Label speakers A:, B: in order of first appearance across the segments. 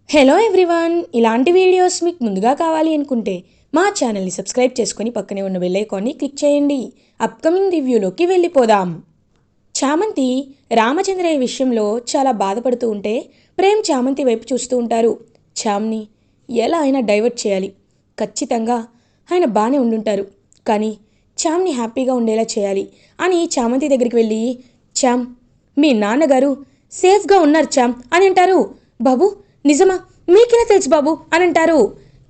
A: Hello everyone, ఇలాంటి videos మీకు ముందుగా కావాలి అనుకుంటే మా ఛానల్ని సబ్స్క్రైబ్ చేసుకొని పక్కనే ఉన్న బెల్ ఐకాన్ని క్లిక్ చేయండి. అప్కమింగ్ రివ్యూలోకి వెళ్ళిపోదాం. చామంతి రామచంద్రయ్య విషయంలో చాలా బాధపడుతూ ఉంటే ప్రేమ్ చామంతి వైపు చూస్తూ ఉంటారు. చామ్ని ఎలా అయినా డైవర్ట్ చేయాలి, ఖచ్చితంగా ఆయన బాగానే ఉండుంటారు, కానీ చామ్ని హ్యాపీగా ఉండేలా చేయాలి అని చామంతి దగ్గరికి వెళ్ళి, చామ్ మీ నాన్నగారు సేఫ్గా ఉన్నారు చామ్ అని అంటారు. బాబు నిజమా, మీకెలా తెలుసు బాబు అని అంటారు.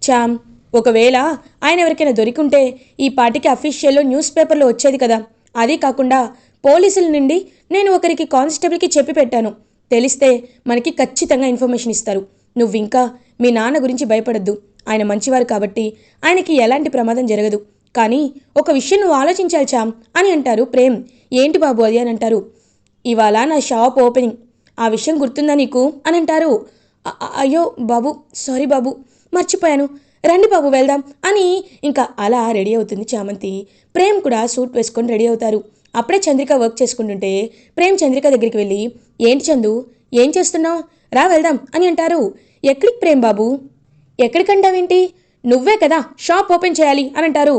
A: చామ్, ఒకవేళ ఆయన ఎవరికైనా దొరికింటే ఈ పాటికి అఫీషియల్లో న్యూస్ పేపర్లో వచ్చేది కదా. అదీ కాకుండా పోలీసుల నుండి నేను ఒకరికి కానిస్టేబుల్కి చెప్పి పెట్టాను. తెలిస్తే మనకి ఖచ్చితంగా ఇన్ఫర్మేషన్ ఇస్తారు. నువ్వు ఇంకా మీ నాన్న గురించి భయపడద్దు, ఆయన మంచివారు కాబట్టి ఆయనకి ఎలాంటి ప్రమాదం జరగదు. కానీ ఒక విషయం నువ్వు ఆలోచించాలి చామ్ అని అంటారు ప్రేమ్. ఏంటి బాబు అది అని అంటారు. ఇవాళ నా షాప్ ఓపెనింగ్, ఆ విషయం గుర్తుందా నీకు అని అంటారు. అయ్యో బాబు, సారీ బాబు, మర్చిపోయాను, రండి బాబు వెళ్దాం అని ఇంకా అలా రెడీ అవుతుంది చామంతి. ప్రేమ్ కూడా సూట్ వేసుకొని రెడీ అవుతారు. అప్పుడే చంద్రిక వర్క్ చేసుకుంటుంటే ప్రేమ్ చంద్రిక దగ్గరికి వెళ్ళి, ఏంటి చందు, ఏం చేస్తున్నావు, రా వెళ్దాం అని అంటారు. ఎక్కడికి ప్రేమ్ బాబు, ఎక్కడికంటావేంటి, నువ్వే కదా షాప్ ఓపెన్ చేయాలి అని అంటారు.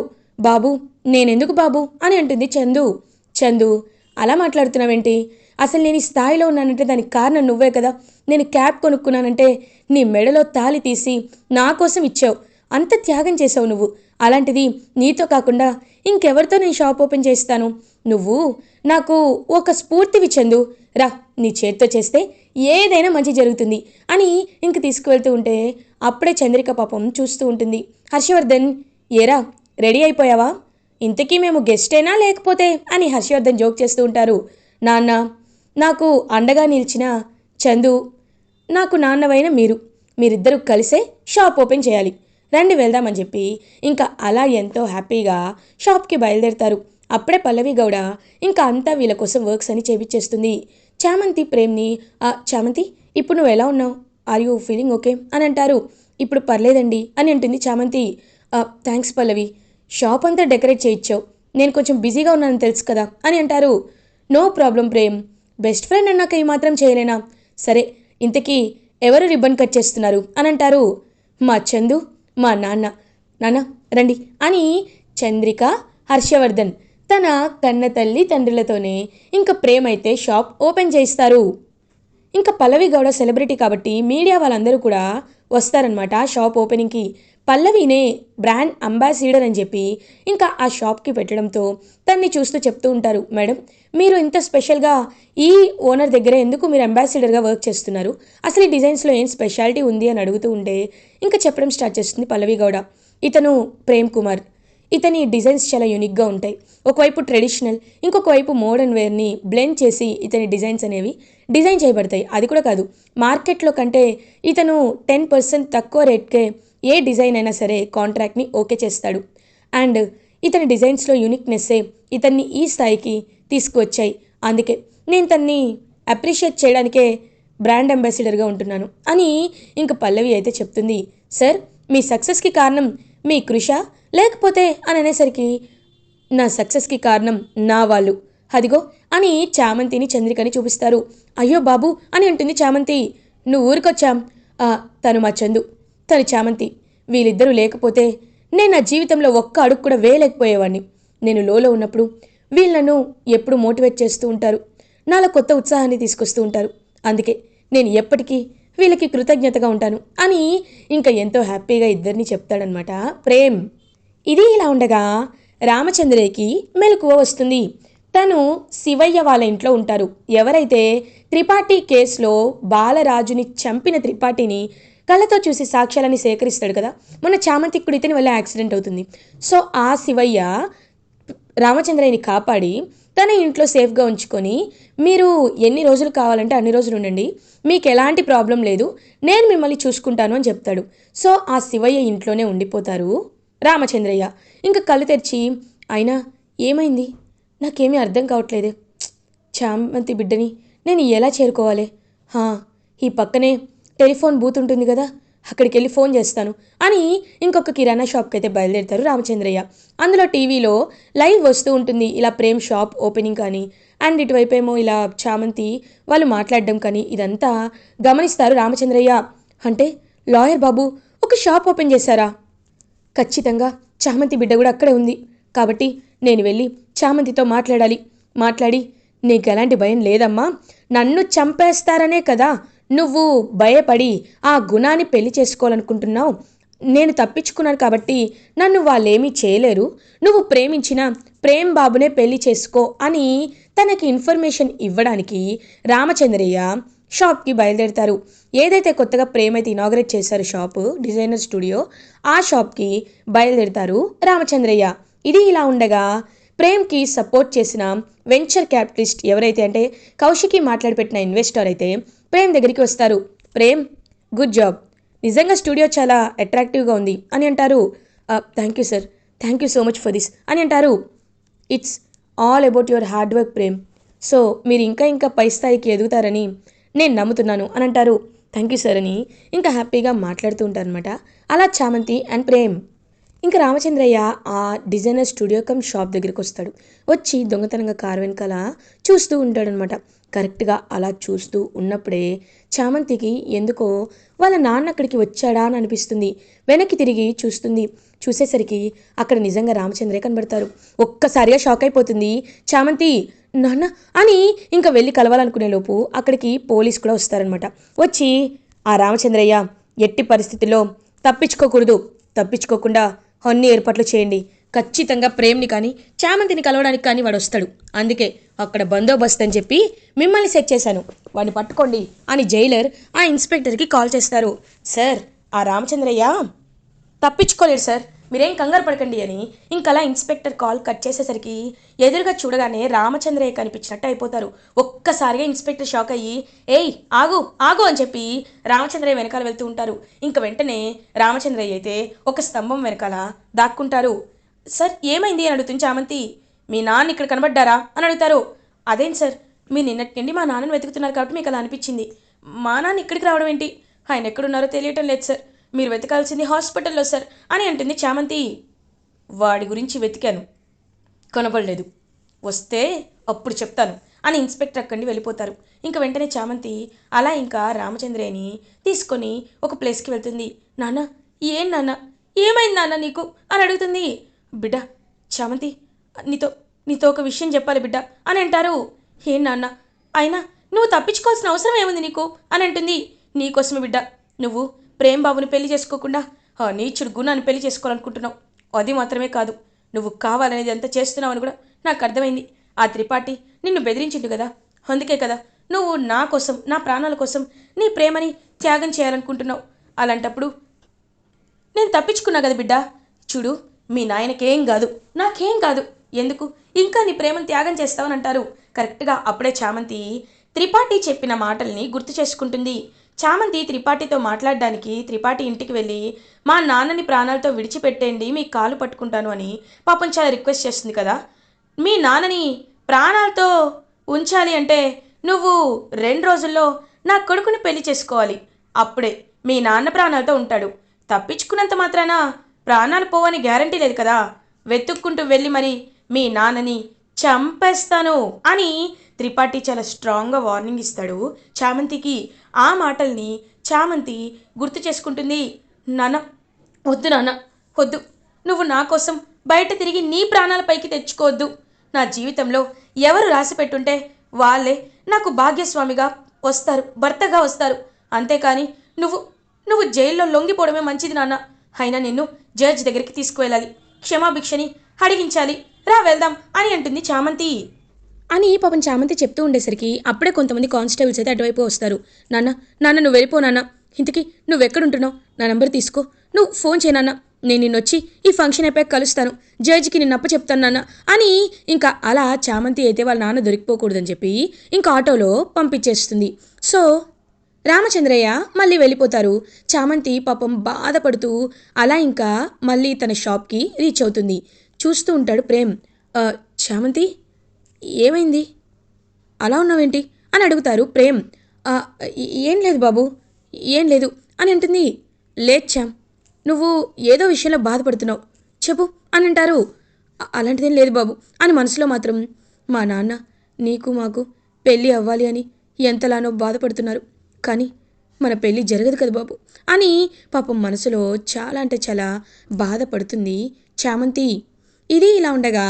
A: బాబు నేనెందుకు బాబు అని అంటుంది చందు. చందు, అలా మాట్లాడుతున్నావేంటి, అసలు నేను ఈ స్థాయిలో ఉన్నానంటే దానికి కారణం నువ్వే కదా. నేను క్యాబ్ కొనుక్కున్నానంటే నీ మెడలో తాళి తీసి నా కోసం ఇచ్చావు, అంత త్యాగం చేసావు నువ్వు. అలాంటిది నీతో కాకుండా ఇంకెవరితో నేను షాప్ ఓపెన్ చేస్తాను. నువ్వు నాకు ఒక స్ఫూర్తివి చందు, రా నీ చేతితో చేస్తే ఏదైనా మంచి జరుగుతుంది అని ఇంక తీసుకువెళ్తూ ఉంటే అప్పుడే చంద్రిక పాపం చూస్తూ ఉంటుంది. హర్షవర్ధన్, ఏరా రెడీ అయిపోయావా, ఇంతకీ మేము గెస్టేనా లేకపోతే అని హర్షవర్ధన్ జోక్ చేస్తూ ఉంటారు. నాన్న, నాకు అండగా నిలిచిన చందు, నాకు నాన్నవైన మీరిద్దరూ కలిసే షాప్ ఓపెన్ చేయాలి, రండి వెళ్దామని చెప్పి ఇంకా అలా ఎంతో హ్యాపీగా షాప్కి బయలుదేరుతారు. అప్పుడే పల్లవి గౌడ ఇంకా అంతా వీళ్ళ కోసం వర్క్స్ అని చేపించేస్తుంది. చామంతి ప్రేమ్ని, చామంతి ఇప్పుడు నువ్వు ఎలా ఉన్నావు, ఆర్ యూ ఫీలింగ్ ఓకే అని అంటారు. ఇప్పుడు పర్లేదండి అని అంటుంది చామంతి. థ్యాంక్స్ పల్లవి, షాప్ అంతా డెకరేట్ చేయించావు, నేను కొంచెం బిజీగా ఉన్నానని తెలుసు కదా అని అంటారు. No problem Prem, best friend అన్నాక ఈ మాత్రం చేయలేనా, సరే ఇంతకీ ఎవరు రిబ్బన్ కట్ చేస్తున్నారు అని అంటారు. మా చందు, మా నాన్న. నాన్న రండి అని చంద్రిక, హర్షవర్ధన్ తన కన్న తల్లి తండ్రులతోనే ఇంకా ప్రేమ్ అయితే షాప్ ఓపెన్ చేయిస్తారు. ఇంకా పల్లవి గౌడ సెలబ్రిటీ కాబట్టి మీడియా వాళ్ళందరూ కూడా వస్తారనమాట షాప్ ఓపెనింగ్కి. పల్లవినే బ్రాండ్ అంబాసిడర్ అని చెప్పి ఇంకా ఆ షాప్కి పెట్టడంతో తన్ని చూస్తూ చెప్తూ ఉంటారు. మేడం, మీరు ఇంత స్పెషల్గా ఈ ఓనర్ దగ్గర ఎందుకు మీరు అంబాసిడర్గా వర్క్ చేస్తున్నారు, అసలు ఈ డిజైన్స్లో ఏం స్పెషాలిటీ ఉంది అని అడుగుతూ ఉంటే ఇంకా చెప్పడం స్టార్ట్ చేస్తుంది పల్లవి గౌడ. ఇతను ప్రేమ్ కుమార్, ఇతని డిజైన్స్ చాలా యూనిక్గా ఉంటాయి. ఒకవైపు ట్రెడిషనల్, ఇంకొక వైపు మోడర్న్ వేర్ని బ్లెండ్ చేసి ఇతని డిజైన్స్ అనేవి డిజైన్ చేయబడతాయి. అది కూడా కాదు, మార్కెట్లో కంటే ఇతను 10% తక్కువ రేట్కే ఏ డిజైన్ అయినా సరే కాంట్రాక్ట్ని ఓకే చేస్తాడు. అండ్ ఇతని డిజైన్స్లో యూనిక్నెస్సే ఇతన్ని ఈ స్థాయికి తీసుకువచ్చాయి. అందుకే నేను తన్ని అప్రిషియేట్ చేయడానికే బ్రాండ్ అంబాసిడర్గా ఉంటున్నాను అని ఇంక పల్లవి అయితే చెప్తుంది. సార్, మీ సక్సెస్కి కారణం మీ కృష లేకపోతే అని అనేసరికి, నా సక్సెస్కి కారణం నా వాళ్ళు, అదిగో అని చామంతిని చంద్రికని చూపిస్తారు. అయ్యో బాబు అని అంటుంది చామంతి. నువ్వు ఊరికొచ్చాం, తను మా చందు, తను చామంతి, వీళ్ళిద్దరూ లేకపోతే నేను నా జీవితంలో ఒక్క అడుగు కూడా వేయలేకపోయేవాడిని. నేను లోలో ఉన్నప్పుడు వీళ్ళు నన్ను ఎప్పుడు మోటివేట్ చేస్తూ ఉంటారు, నాలో కొత్త ఉత్సాహాన్ని తీసుకొస్తూ ఉంటారు. అందుకే నేను ఎప్పటికీ వీళ్ళకి కృతజ్ఞతగా ఉంటాను అని ఇంకా ఎంతో హ్యాపీగా ఇద్దరిని చెప్తాడనమాట ప్రేమ్. ఇది ఇలా ఉండగా రామచంద్రయ్యకి మెలకువ వస్తుంది. తను శివయ్య వాళ్ళ ఇంట్లో ఉంటారు. ఎవరైతే త్రిపాఠి కేసులో బాలరాజుని చంపిన త్రిపాఠిని కళ్ళతో చూసి సాక్ష్యాలని సేకరిస్తాడు కదా, మొన్న చామంతికి కూడా ఇతని వల్ల యాక్సిడెంట్ అవుతుంది. సో ఆ శివయ్య రామచంద్రయ్యని కాపాడి తన ఇంట్లో సేఫ్గా ఉంచుకొని, మీరు ఎన్ని రోజులు కావాలంటే అన్ని రోజులు ఉండండి, మీకు ఎలాంటి ప్రాబ్లం లేదు, నేను మిమ్మల్ని చూసుకుంటాను అని చెప్తాడు. సో ఆ శివయ్య ఇంట్లోనే ఉండిపోతారు రామచంద్రయ్య. ఇంకా కళ్ళు తెరిచి, అయినా ఏమైంది నాకేమీ అర్థం కావట్లేదే, చామంతి బిడ్డని నేను ఎలా చేరుకోవాలి, ఈ పక్కనే టెలిఫోన్ బూత్ ఉంటుంది కదా, అక్కడికి వెళ్ళి ఫోన్ చేస్తాను అని ఇంకొక కిరాణా షాప్కి అయితే బయలుదేరుతారు రామచంద్రయ్య. అందులో టీవీలో లైవ్ వస్తూ ఉంటుంది ఇలా ప్రేమ్ షాప్ ఓపెనింగ్ కానీ, అండ్ ఇటువైపు ఏమో ఇలా చామంతి వాళ్ళు మాట్లాడడం కానీ ఇదంతా గమనిస్తారు రామచంద్రయ్య. అంటే లాయర్ బాబు ఒక షాప్ ఓపెన్ చేశారా? ఖచ్చితంగా చామంతి బిడ్డ కూడా అక్కడే ఉంది. కాబట్టి నేను వెళ్ళి చామంతితో మాట్లాడి నీకు ఎలాంటి భయం లేదమ్మా, నన్ను చంపేస్తారనే కదా నువ్వు భయపడి ఆ గుణాన్ని పెళ్లి చేసుకోవాలనుకుంటున్నావు. నేను తప్పించుకున్నాను కాబట్టి నన్ను వాళ్ళేమీ చేయలేరు. నువ్వు ప్రేమించిన ప్రేమ్ బాబునే పెళ్లి చేసుకో అని తనకి ఇన్ఫర్మేషన్ ఇవ్వడానికి రామచంద్రయ్య షాప్కి బయలుదేరుతారు. ఏదైతే కొత్తగా ప్రేమ్ అయితే ఇనాగ్రేట్ చేశారు షాపు, డిజైనర్ స్టూడియో, ఆ షాప్కి బయలుదేరుతారు రామచంద్రయ్య. ఇది ఇలా ఉండగా ప్రేమ్కి సపోర్ట్ చేసిన వెంచర్ క్యాపిటలిస్ట్ ఎవరైతే అంటే కౌశికి మాట్లాడి పెట్టిన ఇన్వెస్టర్ అయితే ప్రేమ్ దగ్గరికి వస్తారు. ప్రేమ్, గుడ్ జాబ్, నిజంగా స్టూడియో చాలా అట్రాక్టివ్గా ఉంది అని అంటారు. Thank you sir, thank you so much for this అని అంటారు. It's all about your hard work Prem. So మీరు ఇంకా పై స్థాయికి ఎదుగుతారని నేను నమ్ముతున్నాను అని అంటారు. థ్యాంక్ యూ సార్ అని ఇంకా హ్యాపీగా మాట్లాడుతూ ఉంటారనమాట. అలా చామంతి అండ్ ప్రేమ్. ఇంకా రామచంద్రయ్య ఆ డిజైనర్ స్టూడియో కమ్ షాప్ దగ్గరికి వస్తాడు. వచ్చి దొంగతనంగా కారు వెనకాల చూస్తూ ఉంటాడనమాట. కరెక్ట్గా అలా చూస్తూ ఉన్నప్పుడే చామంతికి ఎందుకో వాళ్ళ నాన్న అక్కడికి వచ్చాడా అని అనిపిస్తుంది. వెనక్కి తిరిగి చూస్తుంది. చూసేసరికి అక్కడ నిజంగా రామచంద్రయ్య కనబడతారు. ఒక్కసారిగా షాక్ అయిపోతుంది చామంతి. నాన్న అని ఇంకా వెళ్ళి కలవాలనుకునే లోపు అక్కడికి పోలీస్ కూడా వస్తారనమాట. వచ్చి ఆ రామచంద్రయ్య ఎట్టి పరిస్థితుల్లో తప్పించుకోకుండా అన్ని ఏర్పాట్లు చేయండి. ఖచ్చితంగా ప్రేమ్ని కానీ చామంతిని కలవడానికి కానీ వాడు వస్తాడు. అందుకే అక్కడ బందోబస్తు అని చెప్పి మిమ్మల్ని సెట్ చేశాను, వాడిని పట్టుకోండి అని జైలర్ ఆ ఇన్స్పెక్టర్కి కాల్ చేస్తారు. సార్, ఆ రామచంద్రయ్య తప్పించుకోలేడు సార్, మీరేం కంగారు పడకండి అని ఇంకలా ఇన్స్పెక్టర్ కాల్ కట్ చేసేసరికి ఎదురుగా చూడగానే రామచంద్రయ్య కనిపించినట్టు అయిపోతారు. ఒక్కసారిగా ఇన్స్పెక్టర్ షాక్ అయ్యి ఏయ్ ఆగు అని చెప్పి రామచంద్రయ్య వెనకాల వెళ్తూ ఉంటారు. ఇంక వెంటనే రామచంద్రయ్య అయితే ఒక స్తంభం వెనకాల దాక్కుంటారు. సార్ ఏమైంది అని అడుగుతుంది చామంతి. మీ నాన్న ఇక్కడ కనబడ్డారా అని అడుగుతారు. అదేం సార్, మీరు నిన్నటి నుండి మా నాన్నని వెతుకుతున్నారు కాబట్టి మీకు అలా అనిపించింది. మా నాన్న ఇక్కడికి రావడం ఏంటి? ఆయన ఎక్కడున్నారో తెలియటం లేదు సార్, మీరు వెతకాల్సింది హాస్పిటల్లో సార్ అని అంటుంది చామంతి. వాడి గురించి వెతికాను, కనపడలేదు, వస్తే అప్పుడు చెప్తాను అని ఇన్స్పెక్టర్ అక్కడి వెళ్ళిపోతారు. ఇంక వెంటనే చామంతి అలా ఇంకా రామచంద్రయ్యని తీసుకొని ఒక ప్లేస్కి వెళ్తుంది. నాన్న, ఏమైంది నాన్న నీకు అని అడుగుతుంది. బిడ్డ చామంతి, నీతో ఒక విషయం చెప్పాలి బిడ్డ అని అంటారు. ఏం నాన్న? అయినా నువ్వు తప్పించుకోవాల్సిన అవసరం ఏముంది నీకు అని అంటుంది. నీకోసమే బిడ్డ, నువ్వు ప్రేమ్ బాబుని పెళ్లి చేసుకోకుండా ఆ నీచుడు గుణాన్ని పెళ్లి చేసుకోవాలనుకుంటున్నావు. అది మాత్రమే కాదు, నువ్వు కావాలనేది ఎంత చేస్తున్నావని కూడా నాకు అర్థమైంది. ఆ త్రిపాఠి నిన్ను బెదిరించిండు కదా, అందుకే కదా నువ్వు నా కోసం, నా ప్రాణాల కోసం నీ ప్రేమని త్యాగం చేయాలనుకుంటున్నావు. అలాంటప్పుడు నేను తప్పించుకున్నా కదా బిడ్డ. చూడు, మీ నాయనకేం కాదు, నాకేం కాదు, ఎందుకు ఇంకా నీ ప్రేమను త్యాగం చేస్తావని అంటారు. కరెక్ట్గా అప్పుడే చామంతి త్రిపాఠి చెప్పిన మాటల్ని గుర్తు చేసుకుంటుంది. చామంతి త్రిపాఠితో మాట్లాడడానికి త్రిపాఠి ఇంటికి వెళ్ళి మా నాన్నని ప్రాణాలతో విడిచిపెట్టేయండి, మీ కాలు పట్టుకుంటాను అని పాపం చాలా రిక్వెస్ట్ చేస్తుంది కదా. మీ నాన్నని ప్రాణాలతో ఉంచాలి అంటే నువ్వు 2 రోజుల్లో నా కొడుకుని పెళ్లి చేసుకోవాలి, అప్పుడే మీ నాన్న ప్రాణాలతో ఉంటాడు. తప్పించుకున్నంత మాత్రాన ప్రాణాలు పోవని గ్యారంటీ లేదు కదా. వెతుక్కుంటూ వెళ్ళి మరి మీ నాన్నని చంపేస్తాను అని త్రిపాఠి చాలా స్ట్రాంగ్గా వార్నింగ్ ఇస్తాడు చామంతికి. ఆ మాటల్ని చామంతి గుర్తు చేసుకుంటుంది. నాన్న, వద్దు నాన్న, వద్దు, నువ్వు నా కోసం బయట తిరిగి నీ ప్రాణాల పైకి తెచ్చుకోవద్దు. నా జీవితంలో ఎవరు రాసి పెట్టుంటే వాళ్ళే నాకు భాగ్యస్వామిగా వస్తారు, భర్తగా వస్తారు. అంతేకాని నువ్వు జైల్లో లొంగిపోవడమే మంచిది నాన్న. అయినా నిన్ను జడ్జి దగ్గరికి తీసుకువెళ్ళాలి, క్షమాభిక్షని అడిగించాలి, రా వెళ్దాం అని అంటుంది చామంతి. అని పాపం చామంతి చెప్తూ ఉండేసరికి అప్పుడే కొంతమంది కానిస్టేబుల్స్ అయితే అటువైపు వస్తారు. నాన్న నువ్వు వెళ్ళిపో నాన్న, ఇంతకీ నువ్వెక్కడుంటున్నావు, నా నెంబర్ తీసుకో, నువ్వు ఫోన్ చేయనన్నా, నేను నిన్నొచ్చి ఈ ఫంక్షన్ అయిపోయాక కలుస్తాను, జడ్జికి నిన్న అప్ప చెప్తాను నాన్న అని ఇంకా అలా చామంతి అయితే వాళ్ళ నాన్న దొరికిపోకూడదని చెప్పి ఇంకా ఆటోలో పంపించేస్తుంది. సో రామచంద్రయ్య మళ్ళీ వెళ్ళిపోతారు. చామంతి పాపం బాధపడుతూ అలా ఇంకా మళ్ళీ తన షాప్కి రీచ్ అవుతుంది. చూస్తూ ఉంటాడు ప్రేమ్. చామంతి, ఏమైంది, అలా ఉన్నావేంటి అని అడుగుతారు ప్రేమ్. ఏం లేదు బాబు, ఏం లేదు అని అంటుంది. లేదు చామ్, నువ్వు ఏదో విషయంలో బాధపడుతున్నావు, చెప్పు అని అంటారు. అలాంటిదేం లేదు బాబు అని మనసులో మాత్రం మా నాన్న నీకు మాకు పెళ్ళి అవ్వాలి అని ఎంతలానో బాధపడుతున్నారు, కానీ మన పెళ్ళి జరగదు కదా బాబు అని పాపం మనసులో చాలా అంటే చాలా బాధపడుతుంది చామంతి. ఇది ఇలా ఉండగా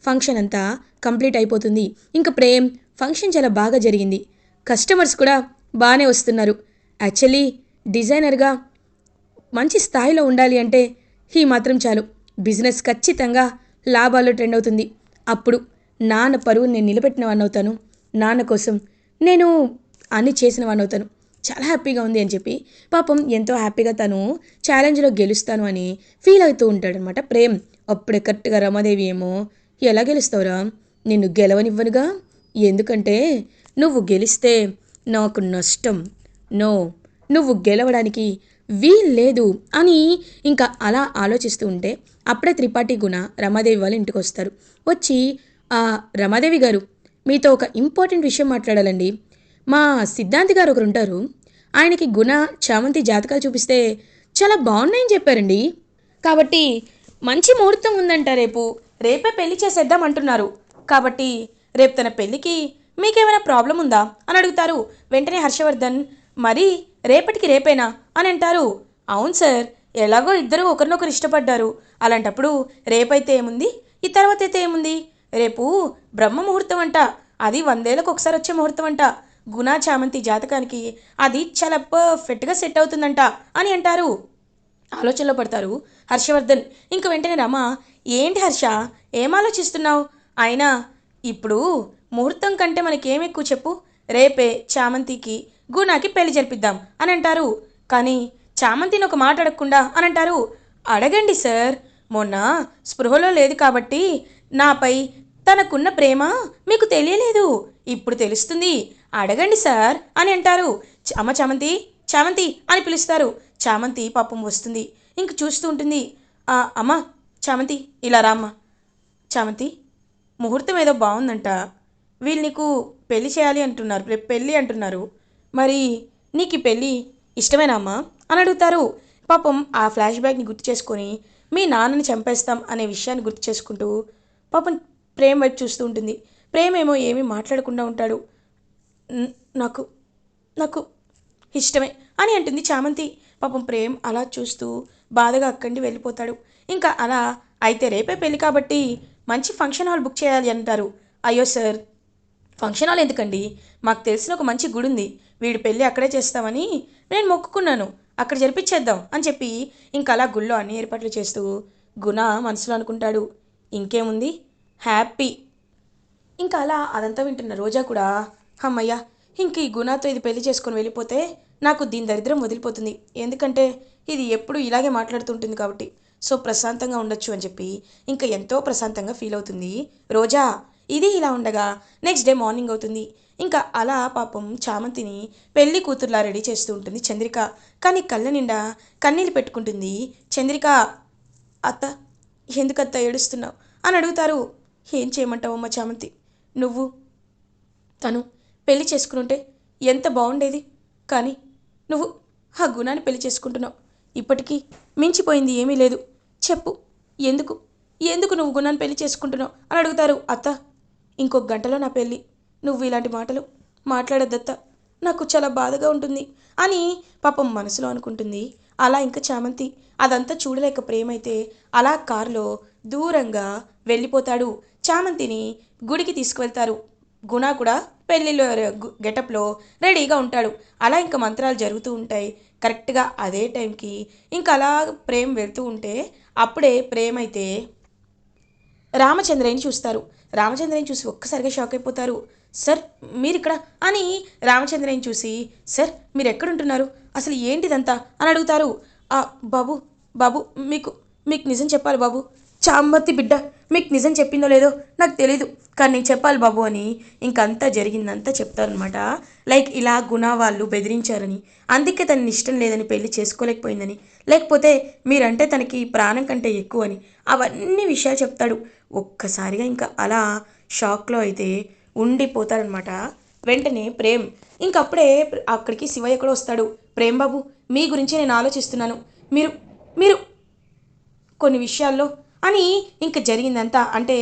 A: ఫంక్షన్ అంతా కంప్లీట్ అయిపోతుంది. ఇంకా ప్రేమ్ ఫంక్షన్ చాలా బాగా జరిగింది. కస్టమర్స్ కూడా బాగానే వస్తున్నారు. యాక్చువల్లీ డిజైనర్గా మంచి స్థాయిలో ఉండాలి అంటే ఈ మాత్రం చాలు. బిజినెస్ ఖచ్చితంగా లాభాల్లో ట్రెండ్ అవుతుంది. అప్పుడు నాన్న పరువుని నేను నిలబెట్టిన వాడిని అవుతాను. నాన్న కోసం నేను అన్ని చేసిన వాడిని అవుతాను. చాలా హ్యాపీగా ఉంది అని చెప్పి పాపం ఎంతో హ్యాపీగా తను ఛాలెంజ్లో గెలుస్తాను అని ఫీల్ అవుతూ ఉంటాడనమాట ప్రేమ్. అప్పుడే కరెక్ట్గా రమాదేవి ఏమో, ఎలా గెలుస్తావురా, నిన్ను గెలవనివ్వనుగా, ఎందుకంటే నువ్వు గెలిస్తే నాకు నష్టం, నో, నువ్వు గెలవడానికి వీల్లేదు అని ఇంకా అలా ఆలోచిస్తూ ఉంటే అప్పుడే త్రిపాఠి గుణ రమాదేవి వాళ్ళ ఇంటికి వస్తారు. వచ్చి, రమాదేవి గారు, మీతో ఒక ఇంపార్టెంట్ విషయం మాట్లాడాలండి. మా సిద్ధాంతి గారు ఒకరు ఉంటారు, ఆయనకి గుణ చామంతి జాతకాలు చూపిస్తే చాలా బాగున్నాయని చెప్పారండి. కాబట్టి మంచి ముహూర్తం ఉందంట, రేపే పెళ్లి చేసేద్దాం అంటున్నారు. కాబట్టి రేపు తన పెళ్ళికి మీకేమైనా ప్రాబ్లం ఉందా అని అడుగుతారు. వెంటనే హర్షవర్ధన్, మరి రేపటికి రేపేనా అని అంటారు. అవును సార్, ఎలాగో ఇద్దరు ఒకరినొకరు ఇష్టపడ్డారు. అలాంటప్పుడు రేపైతే ఏముంది, ఈ తర్వాత అయితే ఏముంది, రేపు బ్రహ్మ ముహూర్తం అంట, అది 100 ఏళ్ళకు ఒకసారి వచ్చే ముహూర్తం అంట. గుణ చామంతి జాతకానికి అది చాలా పర్ఫెక్ట్గా సెట్ అవుతుందంట అని అంటారు. ఆలోచనలో పడతారు హర్షవర్ధన్. ఇంక వెంటనే రమ, ఏంటి హర్ష, ఏం ఆలోచిస్తున్నావు? అయినా ఇప్పుడు ముహూర్తం కంటే మనకేం ఎక్కువ చెప్పు, రేపే చామంతికి గుణాకి పెళ్లి జరిపిద్దాం అని అంటారు. కానీ చామంతిని ఒక మాట అడగకుండా అని అంటారు. అడగండి సార్, మొన్న స్పృహలో లేదు కాబట్టి నాపై తనకున్న ప్రేమ మీకు తెలియలేదు, ఇప్పుడు తెలుస్తుంది, అడగండి సార్ అని అంటారు. అమ్మ చామంతి, చామంతి అని పిలుస్తారు. చామంతి పాపం వస్తుంది. ఇంక చూస్తూ ఉంటుంది. అమ్మ చామంతి, ఇలా రామ్మ. చామంతి, ముహూర్తం ఏదో బాగుందంట, వీళ్ళు నీకు పెళ్ళి చేయాలి అంటున్నారు, రేపు పెళ్ళి అంటున్నారు, మరి నీకు ఈ పెళ్ళి ఇష్టమేనా అమ్మా అని అడుగుతారు. పాపం ఆ ఫ్లాష్ బ్యాక్ని గుర్తు చేసుకొని మీ నాన్నని చంపేస్తాం అనే విషయాన్ని గుర్తు చేసుకుంటూ పాపం ప్రేమ్ వైపు చూస్తూ ఉంటుంది. ప్రేమ్ ఏమో ఏమీ మాట్లాడకుండా ఉంటాడు. నాకు నాకు ఇష్టమే అని అంటుంది చామంతి. పాపం ప్రేమ్ అలా చూస్తూ బాధగా అక్కడి వెళ్ళిపోతాడు. ఇంకా అలా అయితే రేపే పెళ్ళి కాబట్టి మంచి ఫంక్షన్ హాల్ బుక్ చేయాలి అంటారు. అయ్యో సార్, ఫంక్షన్ హాల్ ఎందుకండి, మాకు తెలిసిన ఒక మంచి గుడి ఉంది, వీడి పెళ్ళి అక్కడే చేస్తామని నేను మొక్కుకున్నాను, అక్కడ జరిపించేద్దాం అని చెప్పి ఇంకా అలా గుళ్ళో అన్ని ఏర్పాట్లు చేస్తూ గుణ మనసులో అనుకుంటాడు. ఇంకేముంది, హ్యాపీ. ఇంకా అలా అదంతా వింటున్న రోజా కూడా, అమ్మయ్య, ఇంక ఈ గుణాతో ఇది పెళ్లి చేసుకొని వెళ్ళిపోతే నాకు దీని దరిద్రం వదిలిపోతుంది, ఎందుకంటే ఇది ఎప్పుడు ఇలాగే మాట్లాడుతుంటుంది కాబట్టి, సో ప్రశాంతంగా ఉండొచ్చు అని చెప్పి ఇంకా ఎంతో ప్రశాంతంగా ఫీల్ అవుతుంది రోజా. ఇది ఇలా ఉండగా నెక్స్ట్ డే మార్నింగ్ అవుతుంది. ఇంకా అలా పాపం చామంతిని పెళ్లి కూతుర్లా రెడీ చేస్తూ ఉంటుంది చంద్రిక. కానీ కళ్ళ నిండా కన్నీళ్ళు పెట్టుకుంటుంది చంద్రిక. అత్త, ఎందుకత్త ఏడుస్తున్నావు అని అడుగుతారు. ఏం చేయమంటావమ్మ చామంతి, నువ్వు తను పెళ్లి చేసుకునుంటే ఎంత బాగుండేది, కానీ నువ్వు ఆ గుణాన్ని పెళ్లి చేసుకుంటున్నావు, ఇప్పటికీ మించిపోయింది ఏమీ లేదు, చెప్పు, ఎందుకు ఎందుకు నువ్వు గుణాన్ని పెళ్లి చేసుకుంటున్నావు అని అడుగుతారు. అత్త, ఇంకొక గంటలో నా పెళ్ళి, నువ్వు ఇలాంటి మాటలు మాట్లాడొద్దత్త, నాకు చాలా బాధగా ఉంటుంది అని పాపం మనసులో అనుకుంటుంది. అలా ఇంకా చామంతి అదంతా చూడలేక ప్రేమైతే అలా కారులో దూరంగా వెళ్ళిపోతాడు. చామంతిని గుడికి తీసుకువెళ్తారు. గుణ కూడా పెళ్ళిలో గెటప్లో రెడీగా ఉంటాడు. అలా ఇంకా మంత్రాలు జరుగుతూ ఉంటాయి. కరెక్ట్గా అదే టైంకి ఇంకా అలా ప్రేమ్ వెళ్తూ ఉంటే అప్పుడే ప్రేమ్ అయితే రామచంద్రయ్యని చూస్తారు. రామచంద్రయ్యని చూసి ఒక్కసారిగా షాక్ అయిపోతారు. సార్, మీరు ఇక్కడ అని రామచంద్రయ్యని చూసి, సార్ మీరు ఎక్కడుంటున్నారు, అసలు ఏంటిదంతా అని అడుగుతారు. బాబు బాబు మీకు మీకు నిజం చెప్పాలి బాబు, చామంతి బిడ్డ మీకు నిజం చెప్పిందో లేదో నాకు తెలీదు, కానీ నేను చెప్పాలి బాబు అని ఇంకంతా జరిగిందంతా చెప్తారనమాట. లైక్ ఇలా గుణ వాళ్ళు బెదిరించారని, అందుకే తనని ఇష్టం లేదని, పెళ్లి చేసుకోలేకపోయిందని, లేకపోతే మీరంటే తనకి ప్రాణం కంటే ఎక్కువ అని, అవన్నీ విషయాలు చెప్తాడు. ఒక్కసారిగా ఇంకా అలా షాక్లో అయితే ఉండిపోతారనమాట. వెంటనే ప్రేమ్ ఇంకప్పుడే అక్కడికి శివయ్య కూడా వస్తాడు. ప్రేమ్ బాబు, మీ గురించి నేను ఆలోచిస్తున్నాను, మీరు మీరు కొన్ని విషయాల్లో అని ఇంక జరిగిందంతా, అంటే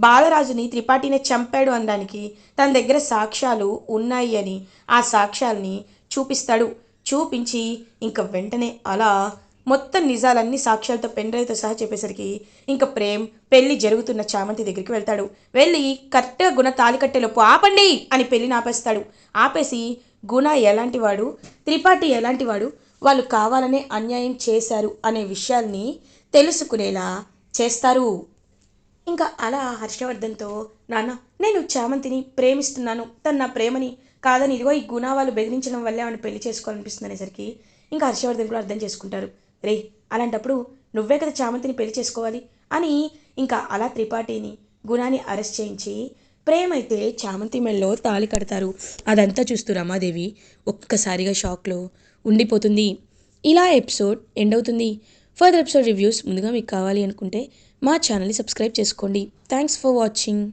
A: బాలరాజుని త్రిపాఠినే చంపాడు అనడానికి తన దగ్గర సాక్ష్యాలు ఉన్నాయి అని ఆ సాక్ష్యాల్ని చూపిస్తాడు. చూపించి ఇంకా వెంటనే అలా మొత్తం నిజాలన్నీ సాక్ష్యాలతో పెన్డ్రైవ్తో సహా చెప్పేసరికి ఇంకా ప్రేమ్ పెళ్లి జరుగుతున్న చామంతి దగ్గరికి వెళ్తాడు. వెళ్ళి కరెక్ట్గా గుణ తాలి కట్టేలోపు ఆపండి అని పెళ్లిని ఆపేస్తాడు. ఆపేసి గుణ ఎలాంటి వాడు, త్రిపాఠి ఎలాంటి వాడు, వాళ్ళు కావాలనే అన్యాయం చేశారు అనే విషయాల్ని తెలుసుకునేలా చేస్తారు. ఇంకా అలా హర్షవర్ధన్తో, నాన్న నేను చామంతిని ప్రేమిస్తున్నాను, తను నా ప్రేమని కాదని ఇదిగో ఈ గుణ వాళ్ళు బెదిరించడం వల్లే ఆమెను పెళ్లి చేసుకోవాలనిపిస్తుంది అనేసరికి ఇంకా హర్షవర్ధన్ కూడా అర్థం చేసుకుంటారు. రే, అలాంటప్పుడు నువ్వే కదా చామంతిని పెళ్లి చేసుకోవాలి అని ఇంకా అలా త్రిపాఠిని గుణాన్ని అరెస్ట్ చేయించి ప్రేమైతే చామంతి మెళ్ళలో తాళి కడతారు. అదంతా చూస్తూ రమాదేవి ఒక్కసారిగా షాక్లో ఉండిపోతుంది. ఇలా ఎపిసోడ్ ఎండ్ అవుతుంది. ఫర్దర్ ఎపిసోడ్ రివ్యూస్ ముందుగా మీకు కావాలి అనుకుంటే మా ఛానల్ని సబ్స్క్రైబ్ చేసుకోండి. Thanks for watching.